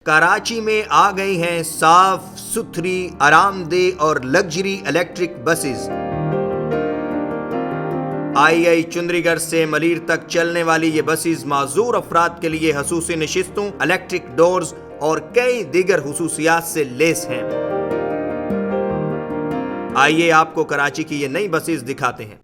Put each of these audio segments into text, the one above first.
कराची में आ गई हैं साफ सुथरी, आरामदेह और लग्जरी इलेक्ट्रिक बसेस। आई चुंदरीगढ़ से मलीर तक चलने वाली ये बसेस माजूर अफराद के लिए खसूसी नशिस्तों, इलेक्ट्रिक डोर्स और कई दीगर हुसूसियात से लेस हैं। आइए आपको कराची की ये नई बसेस दिखाते हैं।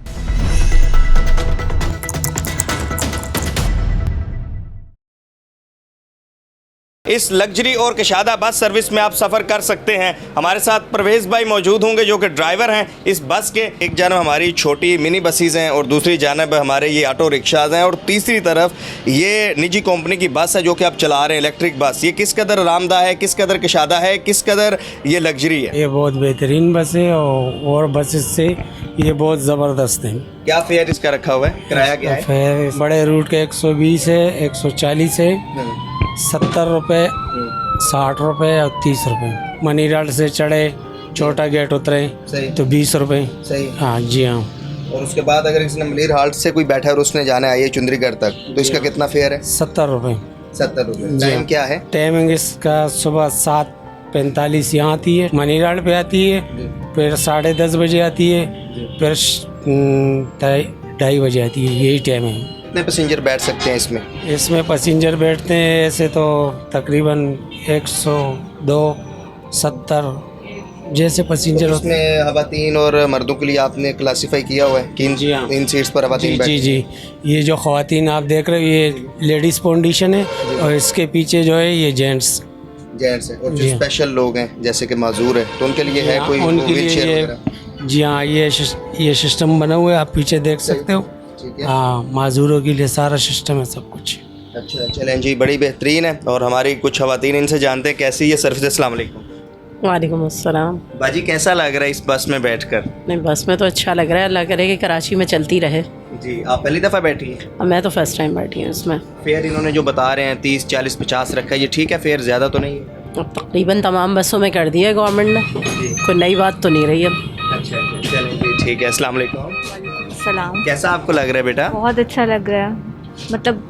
इस लग्जरी और कशादा बस सर्विस में आप सफ़र कर सकते हैं। हमारे साथ परवेज़ भाई मौजूद होंगे जो कि ड्राइवर हैं इस बस के। एक जानब हमारी छोटी मिनी बसेस हैं और दूसरी जानब हमारे ये ऑटो रिक्शाज़ हैं और तीसरी तरफ ये निजी कंपनी की बस है जो कि आप चला रहे हैं, इलेक्ट्रिक बस। ये किस कदर आरामदा है, किस कदर कशादा है, किस कदर ये लग्जरी है? ये बहुत बेहतरीन बस है और बसेस से ये बहुत ज़बरदस्त है। क्या फेयर इसका रखा हुआ है, किराया क्या है? फेयर बड़े रूट के 120 है, 140 है, 70 रुपये, 60 रुपये और 30 रुपये। मनीराल से चढ़े, छोटा गेट उतरे तो 20 रुपये। सही। हाँ जी हाँ। और उसके बाद अगर किसी ने मलीर हाल्ट से कोई बैठा है और उसने जाना है ये चुंदरीगढ़ तक, तो इसका कितना फेयर है? 70 रुपये। 70 रुपये। टाइम क्या है? टाइमिंग इसका सुबह 7:45 यहाँ आती है, मनीराल पे आती है, फिर 10:30 बजे आती है, फिर 2:30 बजे आती है। यही टाइम है। कितने पैसेंजर बैठ सकते हैं इसमें? इसमें पैसेंजर बैठते हैं ऐसे तो तकरीबन 102, 70 जैसे पैसेंजर। उसमें खवातीन और मर्दों के लिए आपने क्लासीफाई किया हुआ है किन इन सीट्स पर खवातीन बैठती हैं? जी। ये जो खवातीन आप देख रहे हो ये लेडीज़ पोजीशन है और इसके पीछे जो है ये जेंट्स है। और जो स्पेशल लोग हैं जैसे कि माजूर है तो उनके लिए है कोई व्हीलचेयर वगैरह? जी हाँ, ये सिस्टम बना हुआ है, आप पीछे देख सकते हो। हाँ, माजूरों के लिए सारा सिस्टम है, सब कुछ। अच्छा, चलें जी, बड़ी बेहतरीन है। और हमारी कुछ खवातीन इनसे जानते हैं कैसी ये सर्विस। अस्सलाम वालेकुम। वालेकुम अस्सलाम। बाजी कैसा लग रहा है इस बस में बैठकर? नहीं, बस में तो अच्छा लग रहा है, लग रहा है कि कराची में चलती रहे। जी, आप पहली दफ़ा बैठी हैं? मैं तो फर्स्ट टाइम बैठी हूँ इसमें। फेयर इन्होंने जो बता रहे हैं 30, 40, 50 रखा है, ये ठीक है? फेयर ज़्यादा तो नहीं है? अब तकरीबन तमाम बसों में कर दिया है गवर्नमेंट ने, कोई नई बात तो नहीं रही अब। अच्छा, चलें जी, ठीक है। अस्सलाम वालेकुम। सलाम। कैसा आपको लग रहा है बेटा? बहुत अच्छा लग रहा है, मतलब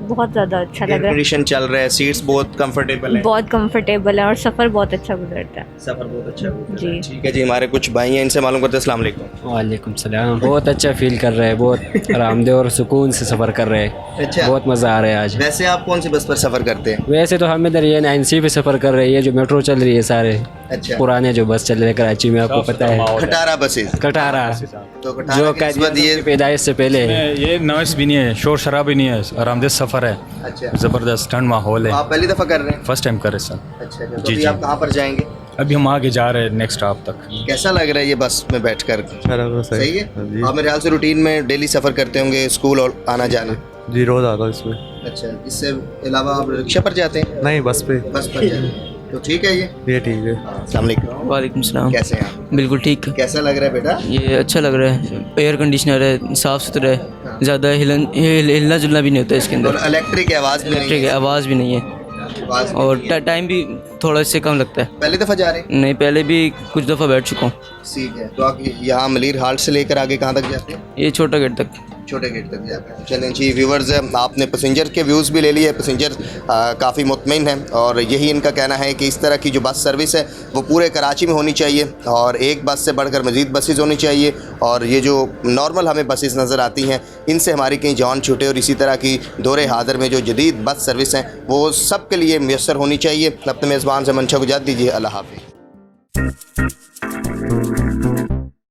बहुत ज़्यादा अच्छा लग रहा है। कंडीशन चल रहा है, सीट्स बहुत कंफर्टेबल है? बहुत कंफर्टेबल है और सफ़र बहुत अच्छा गुजरता है। सफ़र बहुत अच्छा गुजरता है। जी ठीक है जी, हमारे कुछ भाई हैं इनसे मालूम करते हैं। अस्सलाम वालेकुम। वालेकुम सलाम। बहुत अच्छा फील कर रहे हैं, बहुत आरामदेह और सुकून से सफ़र कर रहे हैं। अच्छा, बहुत मज़ा आ रहा है आज। वैसे आप कौन सी बस पर सफ़र करते हैं? वैसे तो हम इधर ये 9C पे सफ़र कर रहे हैं, जो मेट्रो चल रही है सारे। अच्छा, पुराने जो बस चल रहे हैं कराची में, आपको पता है, खटारा बसेस। कटारा तो जो ये पैदाइश से पहले ये नॉइस भी नहीं है, शोर शराब भी नहीं है, आरामदेह सफ़र है। अच्छा, ज़बरदस्त ठंड माहौल है। आप पहली दफ़ा कर रहे हैं? फर्स्ट टाइम कर रहे सर। अच्छा, तो जी, अभी जी। आप कहाँ पर जाएंगे? अभी हम आगे जा रहे हैं नेक्स्ट स्टॉप तक। कैसा लग रहा है ये बस में बैठकर? सही है। आप मेरे ख्याल से रूटीन में डेली सफ़र करते होंगे, स्कूल और आना जाना? जी, रोज़ आता हूँ इसमें। अच्छा, इससे अलावा आप रिक्शा पर जाते हैं? नहीं, बस पे। बस पर जाते हैं, तो ठीक है ये ठीक है। अस्सलाम वालेकुम। वालेकुम सलाम। कैसे हैं आप? बिल्कुल ठीक। कैसा लग रहा है बेटा? ये अच्छा लग रहा है, एयर कंडीशनर है, साफ़ सुथरा है, ज़्यादा हिलना जुलना भी नहीं होता इसके अंदर। और इलेक्ट्रिक आवाज़ भी नहीं ठीक है, आवाज़ भी नहीं है आवाज़ भी और नहीं है। टाइम भी थोड़ा इससे कम लगता है। पहली दफ़ा जा रहे हैं? नहीं, पहले भी कुछ दफ़ा बैठ चुका हूँ। ठीक है, तो आप यहाँ मलीर हाल्ट से लेकर आगे कहाँ तक जाते हैं? ये छोटा गेट तक। छोटे गेट तक जाकर। चलें जी व्यूवर्स, आपने पैसेंजर के व्यूज़ भी ले लिए। पैसेंजर काफ़ी मुतमिन हैं और यही इनका कहना है कि इस तरह की जो बस सर्विस है वो पूरे कराची में होनी चाहिए और एक बस से बढ़कर मज़ीद बसेस होनी चाहिए। और ये जो नॉर्मल हमें बसेस नज़र आती हैं इनसे हमारी कहीं जान छूटे और इसी तरह की दौरे हाज़िर में जो जदीद बस सर्विस हैं वो सब के लिए मैसर होनी चाहिए। अपने मेज़बान से मंशा गुजात दीजिए। अल्लाह हाफ़िज़।